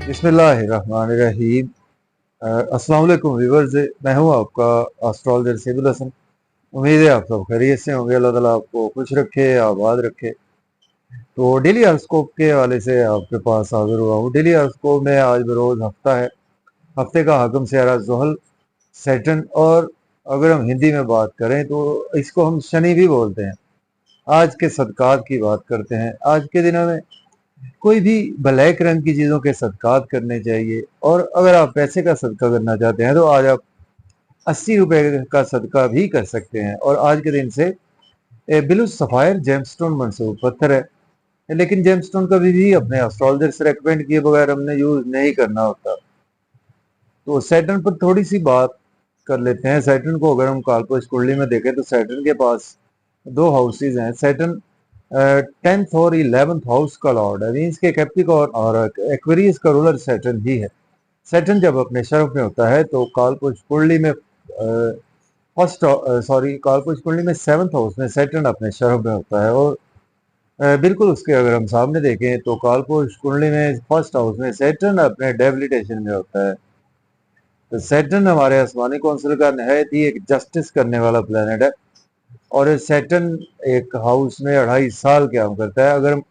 बिस्मिल्लाहिर्रहमानिर्रहीम। अस्सलाम वालेकुम व्यूअर्स, मैं हूं आपका एस्ट्रोलॉजर सिबिल हसन। उम्मीद है आप सब खैरियत से होंगे। अल्लाह ताला आपको खुश रखे, आबाद रखे। तो डेली हॉरोस्कोप के हवाले से आपके पास हाजिर हुआ हूँ। डेली हॉरोस्कोप में आज बरोज हफ्ता है। हफ्ते का हाकिम सियारा जुहल, सैटर्न, और अगर हम हिंदी में बात करें तो इसको हम शनि भी बोलते हैं। आज के सदकात की बात करते हैं। आज के दिनों में कोई भी ब्लैक रंग की चीज़ों के सदकात करने चाहिए। और अगर आप पैसे का सदका करना चाहते हैं तो आज आप 80 रुपए का सदका भी कर सकते हैं। और आज के दिन से बिलु सफ़ायर जेमस्टोन मंसूब पत्थर है, लेकिन जेमस्टोन कभी भी अपने एस्ट्रोलॉजर से रेकमेंड किए बगैर हमने यूज नहीं करना होता। तो सैटर्न पर थोड़ी सी बात कर लेते हैं। सैटर्न को अगर हम कालपुरुष कुंडली में देखें तो सैटर्न के पास दो हाउसेज हैं। सैटर्न 10th और 11th हाउस का लॉर्ड है, मीन्स के कैप्रिकॉर्न और एक्वेरियस का रूलर सैटर्न ही है। सैटर्न जब अपने शरफ में होता है तो कालपुरुष कुंडली में कालपुरुष कुंडली में 7th हाउस में सैटर्न अपने शरफ में होता है। और बिल्कुल उसके अगर हम सामने देखें तो कालपुरुष कुंडली में फर्स्ट हाउस में सैटर्न अपने डेबिलिटेशन में होता है। तो सैटर्न हमारे आसमानी कौंसिल का नहायत ही एक जस्टिस करने वाला प्लेनेट है। और सैटर्न एक हाउस में 2.5 साल काम करता है। अगर हम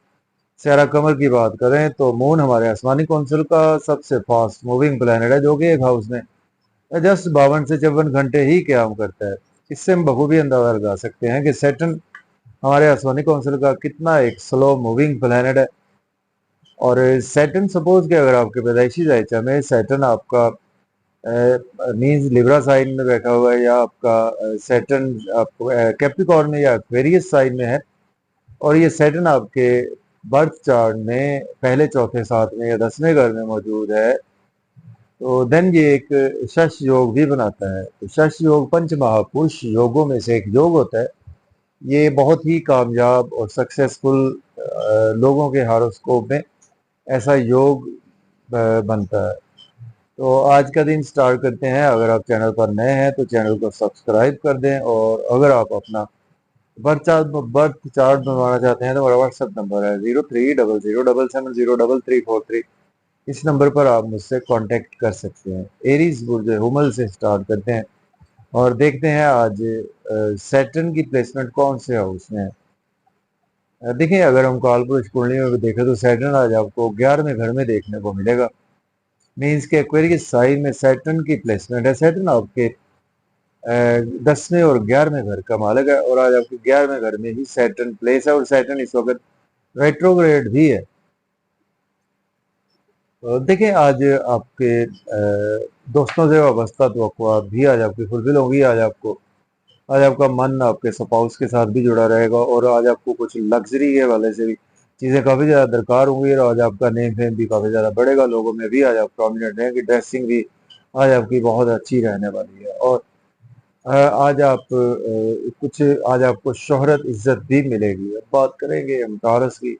सारा कमर की बात करें तो मून हमारे आसमानी कौंसिल का सबसे फास्ट मूविंग प्लेनेट है, जो कि एक हाउस में जस्ट 52 से 54 घंटे ही काम करता है। इससे हम बखूबी अंदाजा लगा सकते हैं कि सैटर्न हमारे आसमानी कौंसिल का कितना एक स्लो मूविंग प्लेनेट है। और सैटर्न सपोज के अगर आपके पैदाइशी जायचा में सैटर्न आपका मीन्स लिब्रा साइन में बैठा हुआ है, या आपका सैटर्न आपको कैप्रिकॉर्न में या एक्वेरियस साइन में है, और ये सैटर्न आपके बर्थ चार्ट में पहले, चौथे, सातवें या 10वें घर में मौजूद है, तो देन ये एक शश योग भी बनाता है। तो शश योग पंच महापुरुष योगों में से एक योग होता है। ये बहुत ही कामयाब और सक्सेसफुल लोगों के हॉरोस्कोप में ऐसा योग बनता है। तो आज का दिन स्टार्ट करते हैं। अगर आप चैनल पर नए हैं तो चैनल को सब्सक्राइब कर दें। और अगर आप अपना बर्थ चार्ट बनवाना चाहते हैं तो हमारा व्हाट्सएप नंबर है 030077070343। इस नंबर पर आप मुझसे कांटेक्ट कर सकते हैं। एरीज बुर्ज हुमल से स्टार्ट करते हैं और देखते हैं आज सैटर्न की प्लेसमेंट कौन से हाउस में है। देखिए, अगर हम कालपुरुष कुंडली में देखें तो सैटर्न आज आपको 11वें घर में देखने को मिलेगा। मीन्स के एक्वेरियस साइन में सैटर्न की प्लेसमेंट है। सैटर्न आपके 10वें और 11वें घर का मालिक है, और आज आपके 11वें घर में ही सैटर्न प्लेस है। और सैटर्न इस वक्त रेट्रोग्रेड भी है। तो देखिए, आज आपके दोस्तों से वाबस्ता तो भी आज आपकी फुलफिल होगी। आज आपका मन आपके स्पाउस के साथ भी जुड़ा रहेगा, और आज आपको कुछ लग्जरी के वाले से भी चीज़ें काफ़ी ज़्यादा दरकार होंगी। और आज आपका नेम फेम भी काफ़ी ज़्यादा बढ़ेगा लोगों में भी। आज आप प्रोमिनेंट रहेंगे। ड्रेसिंग भी आज आपकी बहुत अच्छी रहने वाली है। और आज आज आपको शोहरत इज्जत भी मिलेगी। अब बात करेंगे हम टारस की।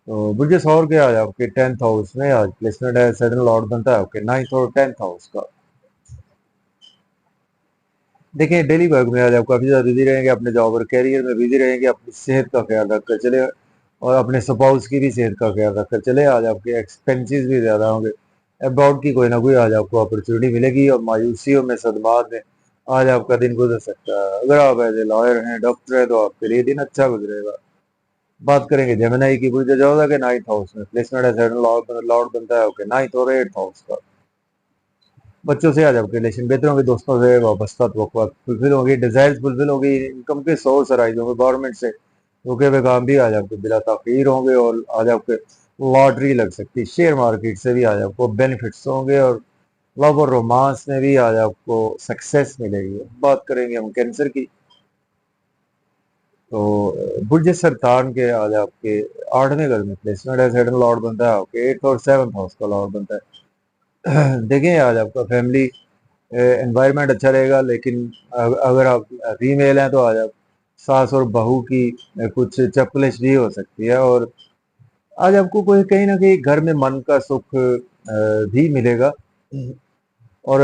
तो बुर्ज सौर के आज आपके 10th हाउस में आज प्लेसमेंट है। सैटर्न लॉर्ड बनता है आपके 9th और 10th हाउस का। देखिए, डेली वर्क में आज आप काफ़ी ज़्यादा बिजी रहेंगे। अपने जॉब और कैरियर में बिजी रहेंगे। अपनी सेहत का ख्याल रखकर चले, और अपने स्पाउस की भी सेहत का ख्याल रखकर चले। आज आपके एक्सपेंसेस भी ज़्यादा होंगे। अब्रॉड की कोई ना कोई आज आपको अपॉर्चुनिटी मिलेगी, और मायूसियों में, सदमात में आज आपका दिन गुजर सकता है। अगर आप एज ए लॉयर हैं, डॉक्टर हैं, तो आपके लिए दिन अच्छा गुजरेगा। बात करेंगे जेमिनी की। बुर्ज जोधा के 9th हाउस में प्लेसमेंट है। सैटर्न लॉर्ड बनता है आपके 9th और 8th हाउस का। बच्चों से आज आपके रिलेशन बेहतर होंगे। दोस्तों से वाबस्ता तवक्कुआत फुलफिल होगी। डिजायर्स फुलफिल होगी। इनकम के सोर्स राइज होंगे। गवर्नमेंट से रुके हुए काम भी आज आपके बिला ताखीर होंगे। और आज आपके लॉटरी लग सकती है। शेयर मार्केट से भी आज आपको बेनिफिट्स होंगे। और लव और रोमांस में भी आज आपको सक्सेस मिलेगी। बात करेंगे हम कैंसर की। तो बुर्ज सरतान के आज आपके 8वें घर में प्लेसमेंट है। सैटर्न लॉर्ड बनता है आपके 8th और 7th हाउस का लॉर्ड बनता है। देखें, आज आपका फैमिली एनवायरनमेंट अच्छा रहेगा। लेकिन अगर आप फीमेल हैं तो आज आप सास और बहू की कुछ चपलिश भी हो सकती है। और आज आपको कोई कहीं ना कहीं घर में मन का सुख भी मिलेगा। और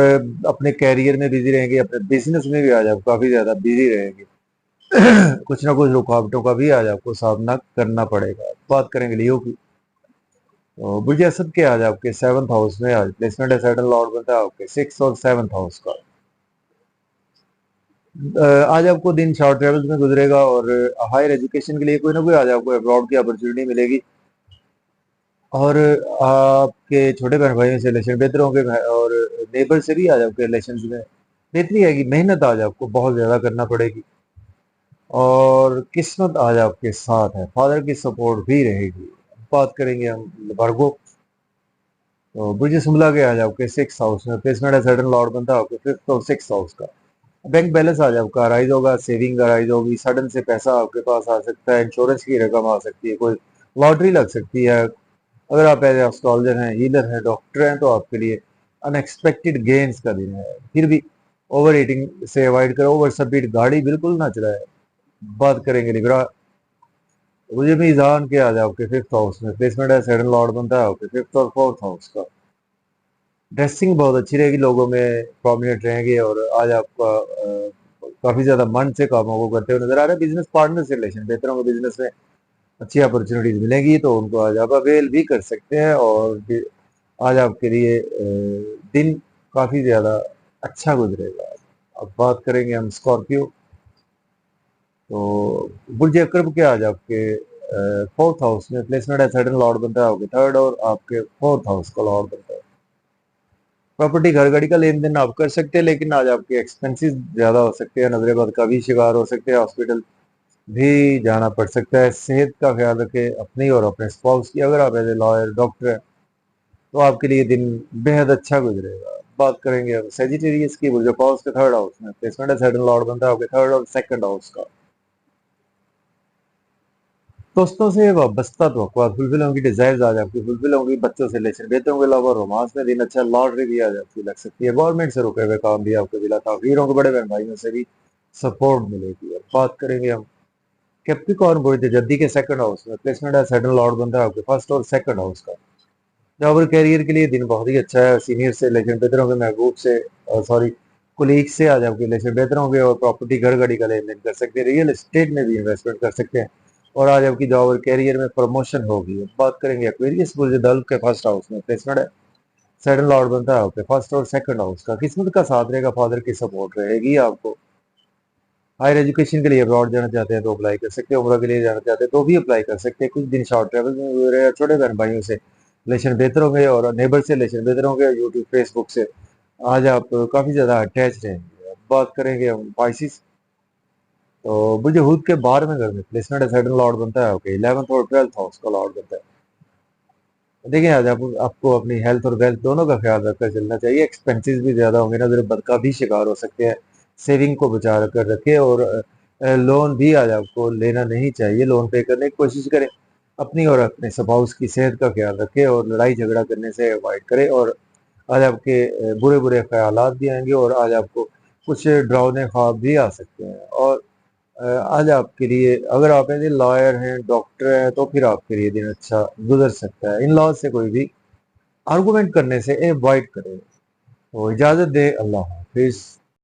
अपने कैरियर में बिजी रहेंगे। अपने बिजनेस में भी आज आप काफ़ी ज़्यादा बिजी रहेंगे। कुछ ना कुछ रुकावटों का भी आज आपको सामना करना पड़ेगा। बात करेंगे लियो की। तो बुर्ज असद के आज आपके 7th हाउस में आज प्लेसमेंट है, सैटर्न लॉर्ड बनता है आपके 6 और 7th हाउस का। आज आपको दिन शॉर्ट ट्रेवल्स में गुजरेगा और हायर एजुकेशन के लिए कोई ना कोई आज आपको अब्रॉड की अपॉर्चुनिटी मिलेगी और आपके छोटे बहन भाइयों से रिलेशन बेहतर होंगे और नेबर से भी आज आपके रिलेशन में बेहतरी आएगी। मेहनत आज आपको बहुत ज़्यादा करना पड़ेगी और किस्मत आज आपके साथ है, फादर की सपोर्ट भी रहेगी। बात करेंगे हम वर्गो, तो बुर्ज सुमला के आज आपके 6 हाउस में प्लेसमेंट है, सडन लॉर्ड बनता है आपके 5th और 6th हाउस का। बैंक बैलेंस आज आपका राइज होगा, सेविंग का राइज होगी, सडन से पैसा आपके पास आ सकता है, इंश्योरेंस की रकम आ सकती है, कोई लॉटरी लग सकती है। अगर आप एज एस्ट्रोलॉजर हैं, हीलर हैं, डॉक्टर हैं, तो आपके लिए अनएक्सपेक्टेड गेन्स का दिन है। फिर भी ओवर ईटिंग से अवॉइड करो, ओवर स्पीड गाड़ी बिल्कुल ना चलाए। बात करेंगे लिब्रा, मुझे भी ईजान के आज आपके 5th हाउस में प्लेसमेंट है, सडन लॉर्ड बनता है आपके 5th और 4th हाउस का। ड्रेसिंग बहुत अच्छी रहेगी, लोगों में प्रोमिनेंट रहेंगे और आज आपका काफी ज्यादा मन से कामों को करते हुए नजर आ रहा है। बिजनेस पार्टनर से रिलेशन बेहतर होंगे, बिजनेस में अच्छी अपॉर्चुनिटीज मिलेगी, तो उनको आज आप अवेल भी कर सकते हैं और आज आपके लिए दिन काफी ज्यादा अच्छा गुजरेगा। अब बात करेंगे हम स्कॉर्पियो, तो बुर्ज अकरब के आज आपके 4th हाउस में प्लेसमेंट है, सडन लॉर्ड बनता है आपके 3rd और आपके 4th हाउस का लॉर्ड बनता है। प्रॉपर्टी घर गाड़ी का लेन देन आप कर सकते हैं, लेकिन आज आपके एक्सपेंसेस ज्यादा हो सकते हैं, नजरे बद का भी शिकार हो सकते हैं, हॉस्पिटल भी जाना पड़ सकता है। सेहत का ख्याल रखें अपनी और अपने स्पाउस की। अगर आप एज ए लॉयर डॉक्टर हैं तो आपके लिए दिन बेहद अच्छा गुजरेगा। बात करेंगे अब सेजिटेरियस की, बुर्ज पाउस के 3rd हाउस में प्लेसमेंट है, सडन लॉर्ड बनता है आपके 3rd और 2nd हाउस का। दोस्तों से वाबस्ता तवक्कुआत फुलफिल होंगी, डिजायर्स आज आपकी फुलफिल होंगी, बच्चों से रिलेशन बेहतर होंगे, लव और रोमांस में दिन अच्छा, लॉटरी भी आज आपकी लग सकती है, गवर्नमेंट से रुके हुए काम भी आपको दिला ताखीर होंगे, बड़े बहन भाइयों से भी सपोर्ट मिलेगी। अब बात करेंगे हम कैप्रिकॉर्न बुर्ज जद्दी के 2nd हाउस में प्लेसमेंट है, सडन लॉर्ड बनता है आपके 1st और 2nd हाउस का। जॉब और कैरियर के लिए दिन बहुत ही अच्छा है, सीनियर से रिलेशन बेहतर होंगे, महबूब से सॉरी कोलीग से आज आपके रिलेशन बेहतर होंगे और प्रॉपर्टी घर गाड़ी का लेन देन कर सकते हैं, रियल एस्टेट में भी इन्वेस्टमेंट कर सकते हैं और आज आपकी जॉब और कैरियर में प्रमोशन होगी। बात करेंगे एक्वेरियस बुर्ज दल्ब के 1st हाउस में प्लेसमेंट है, सडन लॉर्ड बनता है आपके 1st और 2nd हाउस का। किस्मत का साथ रहेगा, फादर की सपोर्ट रहेगी आपको। हायर एजुकेशन के लिए अब्रॉड जाना चाहते हैं तो अप्लाई कर सकते हैं, उम्र के लिए जाना चाहते हैं तो भी अप्लाई कर सकते हैं। कुछ दिन शॉर्ट ट्रेवल में गुजरे, छोटे बहन भाइयों से रिलेशन बेहतर होंगे और नेबर से रिलेशन बेहतर होंगे, यूट्यूब फेसबुक से आज आप काफी ज्यादा अटैच रहेंगे। अब बात करेंगे हम पाइसिस, तो बुर्ज हूद के 12वें घर में प्लेसमेंट है, सडन लॉर्ड बनता है आपके 11th और 12th हाउस का लॉर्ड बनता है। देखिए आज आपको अपनी हेल्थ और वेल्थ दोनों का ख्याल रखकर चलना चाहिए, एक्सपेंसेस भी ज्यादा होंगे, नजर बद का भी शिकार हो सकते हैं। सेविंग को बचा कर रखें और लोन भी आज आपको लेना नहीं चाहिए, लोन पे करने की कोशिश करें। अपनी और अपने स्पाउस की सेहत का ख्याल रखें और लड़ाई झगड़ा करने से अवॉइड करें। और आज आपके बुरे बुरे ख्यालात भी आएंगे और आज आपको कुछ डरावने ख्वाब भी आ सकते हैं। और आज आपके लिए अगर आप एज ए लॉयर हैं, डॉक्टर हैं, तो फिर आपके लिए दिन अच्छा गुजर सकता है। इन लॉ से कोई भी आर्गुमेंट करने से अवॉइड करें। तो इजाजत दे, अल्लाह हाफिज।